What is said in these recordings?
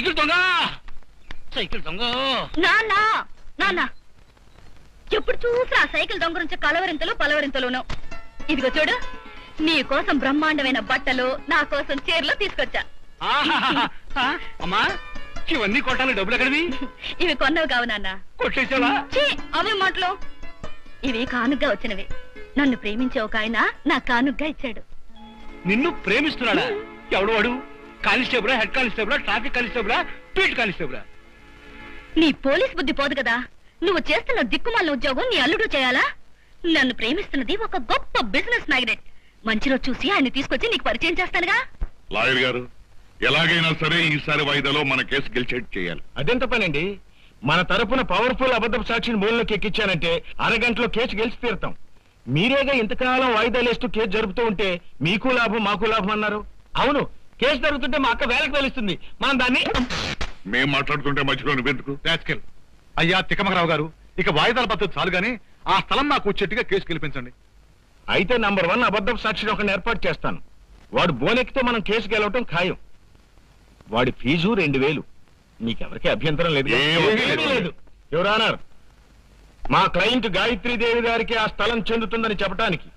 Cycle దొంగ cycle దొంగ నాన్న ఎప్పుడు చూసి ఆ సైకిల్ దొంగ నుంచి కలవరింతలు పలవరింతలును. ఇదిగో చూడు, నీ కోసం బ్రహ్మాండమైన బట్టలు, నా కోసం చీరలు తీసుకొచ్చా. అమ్మా ఇవన్నీ కొట్టాలి, డబ్బులు ఎక్కడివి? ఇవి కొన్నవి కావు నాన్న. కొట్టేసావా? అవే మాటలు. ఇవి కానుగ్గా వచ్చినవి. నన్ను ప్రేమించే ఒక ఆయన నా కానుగ్గా ఇచ్చాడు. నిన్ను ప్రేమిస్తున్నాడా? ఎవడు వాడు? కానిస్టేబులా, హెడ్ కానిస్టేబులా, ట్రాఫిక్ కానిస్టేబులా, బీట్ కానిస్టేబులా? నీ పోలీస్ బుద్ధి పోదు కదా. నువ్వు చేస్తున్న దిక్కుమాలిన ఉద్యోగం నీ అల్లుడు చేయాలా? నన్ను ప్రేమిస్తున్నది ఒక గొప్ప బిజినెస్ మ్యాగ్నెట్. మంచి రోజు చూసి ఆయన తీసుకొచ్చి నీకు పరిచయం చేస్తానుగా. లాయర్ గారు, ఎలాగైనా సరే ఈసారి వాయిదాలో మన కేసు గెలిచేట్టు చేయాలి. అదెంత పనండి? మన తరపున పవర్ఫుల్ అబద్ధపు సాక్షిని మూలంలోకి ఎక్కించానంటే అరగంటలో కేసు గెలిచి తీరుతాం. మీరేగా ఇంతకాలం వాయిదాలేస్తూ కేసు జరుపుతూ ఉంటే మీకు లాభం మాకు లాభం అన్నారు. అవును, కేసు జరుగుతుంటే మా అక్క వేలకు వెలుస్తుంది. మనం దాన్ని మేం మాట్లాడుతుంటే మధ్యలో నువ్వెందుకు? అయ్యా తిక్కమకరావు గారు, ఇక వాయిదాల పద్ధతి చాలు గానీ ఆ స్థలం నాకు వచ్చేట్టుగా కేసు గెలిపించండి. అయితే నంబర్ 1 అబద్ధపు సాక్షిని ఒకరిని ఏర్పాటు చేస్తాను. వాడు బోనెక్కితే మనం కేసు గెలవటం ఖాయం. వాడి ఫీజు 2000. నీకెవరికి అభ్యంతరం లేదు? లేదు. యువర్ ఆనర్, మా క్లయింట్ గాయత్రీదేవి గారికి ఆ స్థలం చెందుతుందని చెప్పడానికి,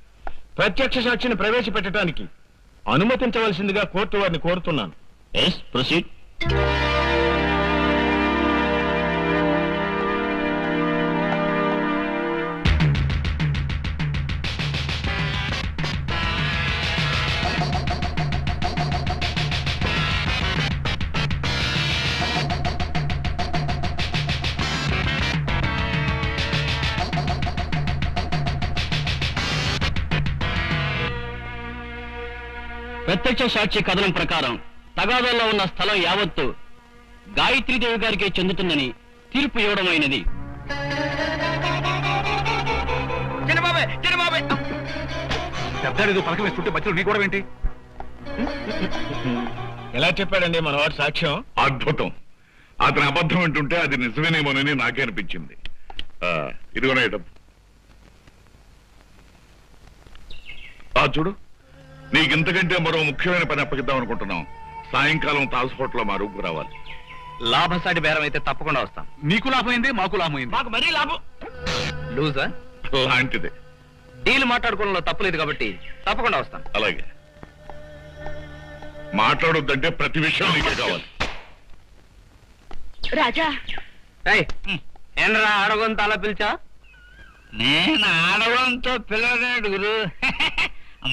ప్రత్యక్ష సాక్షిని ప్రవేశపెట్టడానికి అనుమతించవలసిందిగా కోర్టు వారిని కోరుతున్నాను. Yes, proceed. ప్రత్యక్ష సాక్షి కథనం ప్రకారం తగాదాల్లో ఉన్న స్థలం యావత్తు గాయత్రీదేవి గారికే చెందుతుందని తీర్పు ఇవ్వడమైనది. పెద్ద పలకం వేసుకుంటే మధ్యలో నీ కూడా ఏంటి? ఎలా చెప్పాడండి మన వాడు సాక్ష్యం? అద్భుతం. అతని అబద్ధం అంటుంటే అది నిజమేనేమోనని నాకే అనిపించింది. ఇదిగోనే డబ్బు. చూడు, నీకింతకంటే మరో ముఖ్యమైన పని అప్పగిద్దాం అనుకుంటున్నాం. సాయంకాలం తాజ్ హోటల్లో మా రూపుకు రావాలి. లాభసాటి బేరం అయితే తప్పకుండా వస్తాం. నీకు లాభమైంది, మాకు లాభమైంది. మాకు మరీ లాభం. లూజా లాంటిదే. డీల్ మాట్లాడుకోవడంలో తప్పలేదు కాబట్టి తప్పకుండా వస్తాం. అలాగే. మాట్లాడొద్దంటే ప్రతి విషయం నీకే కావాలి. రాజా, ఏంద్రా ఆడగొంత అలా పిలిచా? నేను ఆడవంతో పిల్లనాడు గురు.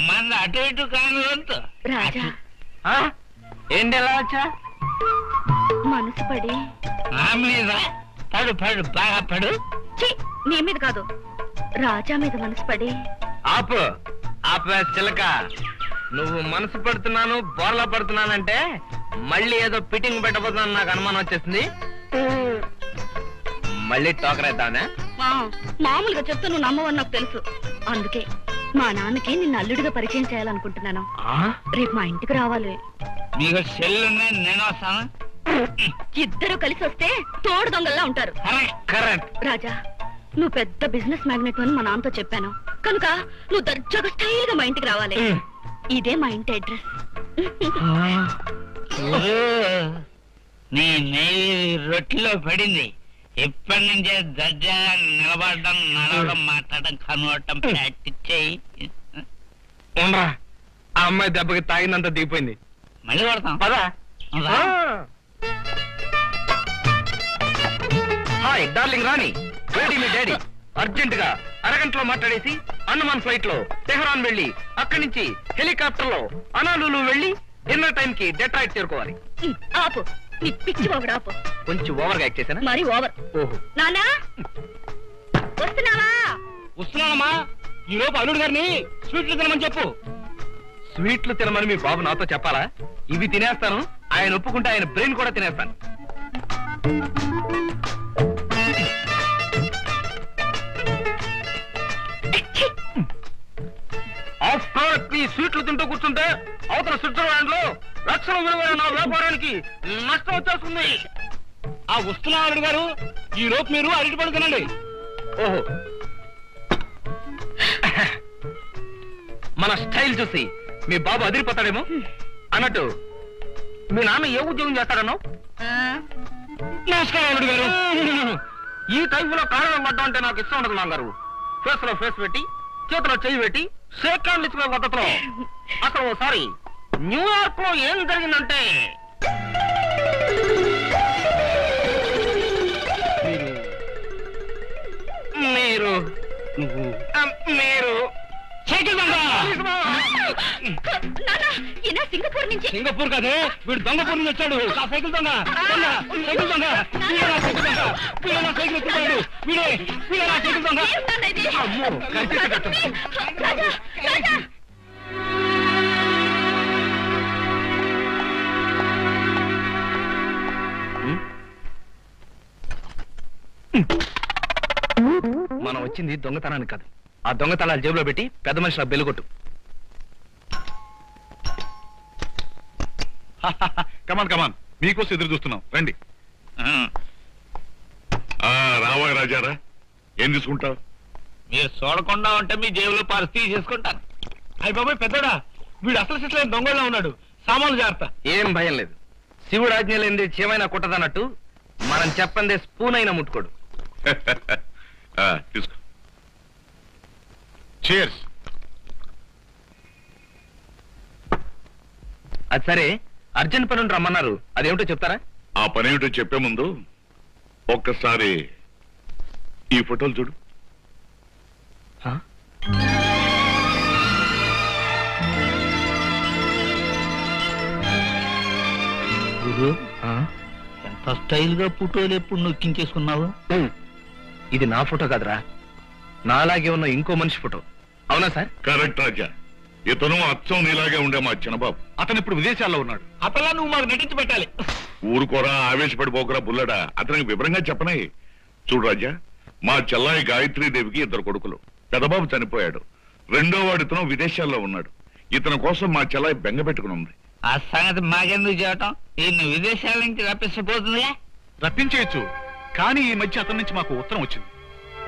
మంది అటు ఇటు కాని వంతు. రాజా, ఏంటి ఎలా వచ్చా? మనసు పడి నా మీద పడు పడు బాగా పడు. నీ మీద కాదు, రాజా మీద మనసు పడి. ఆపు ఆపే చిలక. నువ్వు మనసు పడుతున్నాను, బోర్లా పడుతున్నానంటే మళ్ళీ ఏదో ఫిట్టింగ్ పెట్టబోతున్నాను నాకు అనుమానం వచ్చేసింది. మళ్ళీ టోకరేద్దానే? మామూలుగా చెప్తే నువ్వు నమ్మవని నాకు తెలుసు. అందుకే మా నాన్నకి నిన్ను అల్లుడిగా పరిచయం చేయాలనుకుంటున్నాను. రేపు మా ఇంటికి రావాలి. మీకు సెల్లు నేను వస్తాను. ఇద్దరు కలిసి వస్తే తోడు దొంగల్లా ఉంటారు. రాజా, నువ్వు పెద్ద బిజినెస్ మ్యాగ్నెట్ అని మా నాన్నతో చెప్పాను కనుక నువ్వు దర్జాగా స్టైల్ గా మా ఇంటికి రావాలి. ఇదే మా ఇంటి అడ్రస్. నీ నెయ్యి రొట్టెలో పడింది. ఇప్పటి నుంచే దర్జా నిలబడడం, నడవడం, మాట్లాడడం, కనుగొట్టడం ప్రాక్టీస్ చేయి. ఉండరా, ఆ అమ్మాయి దెబ్బకి తాగినంత దిగిపోయింది. మళ్ళీ కొడతాం పదా. హాయ్ డార్లింగ్ రాణి, డాడీ మీ డాడీ అర్జెంట్ గా అరగంటలో మాట్లాడేసి అన్నమాన్ ఫ్లైట్ లో టెహరాన్ వెళ్లి అక్కడి నుంచి హెలికాప్టర్ లో అనాలులు వెళ్లి డిన్నర్ టైం కి డెట్రాయిట్ చేరుకోవాలి. ఆపు, నీ పిచ్చి బాబుడు ఆపు. కొంచెం ఓవర్ గా యాక్ట్ చేశానా? మరి ఓవర్. ఓహో, నానా వస్తున్నావా? వస్తున్నానమ్మా. ఈ లోపు అల్లుడు గారిని స్వీట్లు తినమని చెప్పు. స్వీట్లు తినమని మీ బాబు నాతో చెప్పాలా? ఇవి తినేస్తాను, ఆయన ఒప్పుకుంటే ఆయన బ్రెయిన్ కూడా తినేస్తాను. ఈ స్వీట్లు తింటూ కూర్చుంటే అవతల స్విట్జర్లాండ్ లో లక్షల విలువైన నా వ్యాపారానికి నష్టం వచ్చేస్తుంది. ఆ వస్తున్నా అల్లుడు గారు, ఈ లోపు మీరు అరటి పళ్ళు తినండి. ఓహో, మన స్టైల్ చూసి మీ బాబు అదిరిపోతాడేమో. అన్నట్టు మీ నాన్న ఏ ఉద్యోగం చేస్తాడను? నమస్కారం అల్లుడు గారు. ఈ టైంలో కారణం పడ్డం అంటే నాకు ఇష్టం ఉండదు నాన్నగారు. ఫేస్ లో ఫేస్ పెట్టి చేతిలో చెయ్యి పెట్టి షేక్ హ్యాండ్ ఇచ్చుకునే పద్ధతిలో. అసలు ఓసారి న్యూయార్క్ లో ఏం జరిగిందంటే మీరు మీరు సింగపూర్ నుంచి సింగపూర్ కదే, వీడు దొంగపూర్ నుంచి వచ్చాడు. ఆ సైకిల్ దొంగ సైకిల్ దొంగ సైకిల్ దొంగ వీడు సైకిల్ ఎత్తుకున్నాడు. వీడే సైకిల్ దొంగ. అమ్మో మనం వచ్చింది దొంగతనానికి కాదు. ఆ దొంగతనాలు జేబులో పెట్టి పెద్ద మనిషి బెల్లుగొట్టు. కమాన్ మీకోసం ఎదురు చూస్తున్నాం, రండి. రావా రాజారా, ఏం తీసుకుంటావు? మీరు చూడకుండా ఉంటే మీ జేబులో పరిస్థితి చేసుకుంటాను. అయ్యి బాబాయ్ పెద్దడా, వీడు అసలు సిట్లైన దొంగలా ఉన్నాడు. సామాన్లు జాగ్రత్త. ఏం భయం లేదు. శివుడు ఆజ్ఞ లేనిది చేమైనా కుట్టదన్నట్టు మనం చెప్పందే స్పూన్ అయినా ముట్టుకోడు. తీసుకో. చేర్స్. అది సరే, అర్జెంట్ పని ఉండి రమ్మన్నారు, అదేమిటో చెప్తారా? ఆ పనేమిటో చెప్పే ముందు ఒక్కసారి ఈ ఫోటోలు చూడు. ఎంత స్టైల్ గా ఫోటోలు ఎప్పుడు నొక్కించేసుకున్నావు? ఇది నా ఫోటో కాదురా, నాలాగే ఉన్న ఇంకో మనిషి ఫోటో. అవునా సార్? కరెక్ట్ రాజా, ఇతను అచ్చం నీలాగే ఉండే మా చిన్నబాబు. అతను ఇప్పుడు విదేశాల్లో ఉన్నాడు. అతలా నువ్వు మాకు నటించి పెట్టాలి. ఊరుకోరా, ఆవేశపడిపోకరా బుల్లడా. అతనికి వివరంగా చెప్పనే. చూడు రాజా, మా చెల్లాయి గాయత్రీదేవికి 2 కొడుకులు. పెదబాబు చనిపోయాడు. రెండో వాడు ఇతను విదేశాల్లో ఉన్నాడు. ఇతని కోసం మా చెల్లాయి బెంగ పెట్టుకుని ఉంది. ఆ సంగతి మాకెందుకు చేయటం? ఈయన విదేశాల నుంచి రప్పించబోతుందిగా. రప్పించేయచ్చు, కానీ ఈ మధ్య అతని నుంచి మాకు ఉత్తరం వచ్చింది.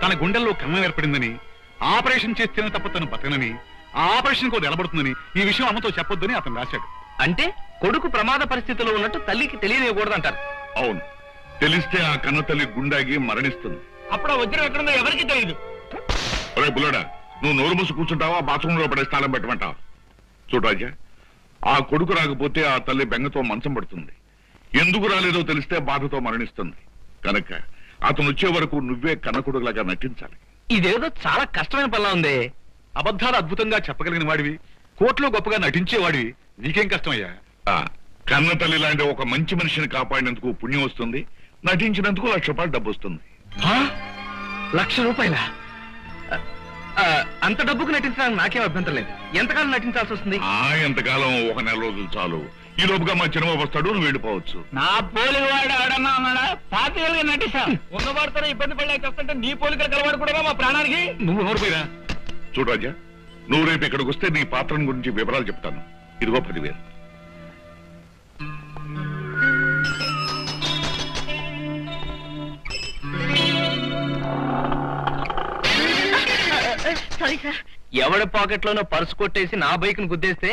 తన గుండెల్లో కన్నం ఏర్పడిందని, ఆపరేషన్ చేస్తేనే తప్ప తను బతకనని, ఆ ఆపరేషన్ కూడా నిలబడుతుందని, ఈ విషయం అమ్మతో చెప్పొద్దని అతను రాశాడు. అంటే కొడుకు ప్రమాద పరిస్థితిలో ఉన్నట్టు తల్లికి తెలియనివ్వకూడదంటారు. అవును, తెలిస్తే ఆ కన్న తల్లి గుండాగి మరణిస్తుంది. అప్పుడు ఆ వజ్రం ఎక్కడుందో ఎవరికి తెలియదు. ఒరే బుల్లడా, నువ్వు నోరు మూసి కూర్చుంటావా, బాత్రూమ్ లో పడే స్థానం పెట్టమంటావా? చూడు రాజా, ఆ కొడుకు రాకపోతే ఆ తల్లి బెంగతో మంచం పడుతుంది. ఎందుకు రాలేదో తెలిస్తే బాధతో మరణిస్తుంది. కనుక అతను వచ్చే వరకు నువ్వే కన్నకొడుకులాగా నటించాలి. ఇదేదో చాలా కష్టమైన పనిలా ఉంది. అబద్ధాలు అద్భుతంగా చెప్పగలిగిన వాడివి, కోర్టులో గొప్పగా నటించేవాడివి, నీకేం కష్టమయ్యా? కన్న తల్లి లాంటి ఒక మంచి మనిషిని కాపాడినందుకు పుణ్యం వస్తుంది, నటించినందుకు ₹1,00,000 డబ్బు వస్తుంది. ₹1,00,000? అంత డబ్బుకు నటించడానికి నాకేం అభ్యంతరం లేదు. ఎంతకాలం నటించాల్సి వస్తుంది? ఎంతకాలం, 1 నెల రోజులు చాలు. ఈ లోపుగా మా చిన్నబాబు వస్తాడు, నువ్వు వెళ్ళిపోవచ్చు. నా పోలిక వాడు ఎవడన్నా ఉన్నాడా? 25 ఏళ్ళుగా నటిస్తా. ఉన్నవాడితో ఇబ్బంది పడలేక వస్తుంటే నీ పోలికలు కలవాడు కూడా మా ప్రాణానికి. నువ్వు నోరుపోయినా. చూడు రాజా, నువ్వు రేపు ఇక్కడికి వస్తే నీ పాత్రను గురించి వివరాలు చెప్తాను. ఇదిగో 10,000. Sorry sir. ఎవడి పాకెట్ లోనో పర్సు కొట్టేసి నా బైక్ ను గుద్దేస్తే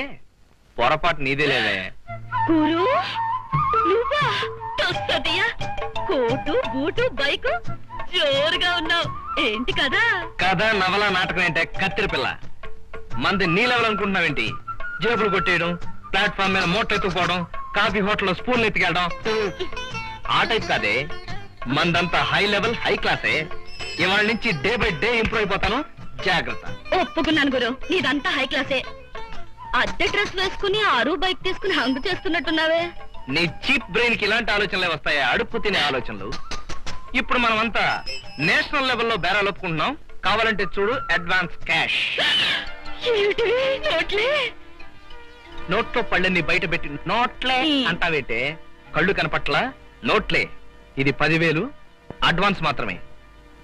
పొరపాటు నీదే లేదే. గురు నువ్వా? తొస్తదియా, కోటు బూటు బైకు జోరుగా ఉన్నావు ఏంటి కదా? కథ నవల నాటకం ఏంటే కత్తిరి పిల్ల. మంది నీ లెవెల్ అనుకుంటున్నావేంటి? జేబులు కొట్టేయడం, ప్లాట్ఫామ్ మీద మూటలు ఎత్తుకుపోవడం, కాఫీ హోటల్లో స్పూన్లు ఎత్తుకెళ్ళడం, ఆ టైప్ కాదే. మందంతా హై లెవెల్ హై క్లాసే. ఇవాళ నుంచి డే బై డే ఇంప్రూవ్ అయిపోతాను, జాగ్రత్త. ఒప్పుకున్నాను గురు, నీదంతా హై క్లాసే. అద్దె డ్రెస్ వేసుకుని ఆరు బైక్ తీసుకుని హంగు చేస్తున్నట్టున్నావే. నీ చీప్ బ్రెయిన్ కి ఇలాంటి ఆలోచనలే వస్తాయా? అడుపు తినే ఆలోచనలు. ఇప్పుడు మనమంతా నేషనల్ లెవెల్లో బేరాలు ఒప్పుకుంటున్నాం. కావాలంటే చూడు, అడ్వాన్స్ క్యాష్. నోట్లో పళ్ళని బయట పెట్టి నోట్లే అంటావేటే? కళ్ళు కనపట్ల నోట్లే. ఇది 10,000 అడ్వాన్స్ మాత్రమే.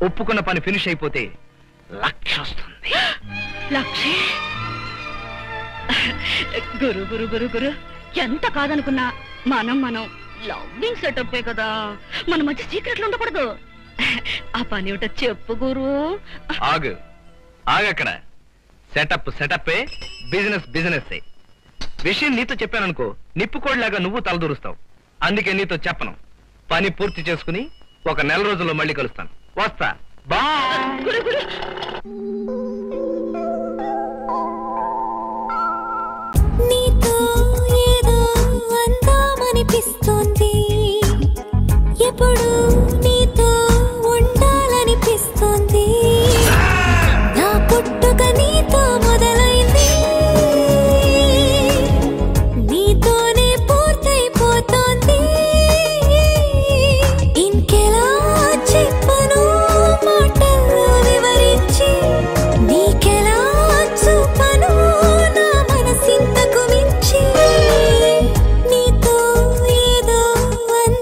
ఒప్పుకున్న పని ఫినిష్ అయిపోతే 1,00,000 వస్తుంది. 1,00,000? గురు గురు గురు గురు, ఎంత కాదనుకున్నా మనం లవ్వింగ్ సెటప్ కదా, మన మధ్య సీక్రెట్లు ఉండకూడదు. ఆ పని ఏమిటో చెప్పు గురు. ఆగక్కడ. సెటప్ సెటప్పే, బిజినెస్ బిజినెస్. విషయం నీతో చెప్పాననుకో నిప్పుకోడిలాగా నువ్వు తలదూరుస్తావు. అందుకే నీతో చెప్పను. పని పూర్తి చేసుకుని 1 నెల రోజుల్లో మళ్ళీ కలుస్తాను. వస్తా. గురు గురు నీతో ఏదో అందామనిపిస్తోంది.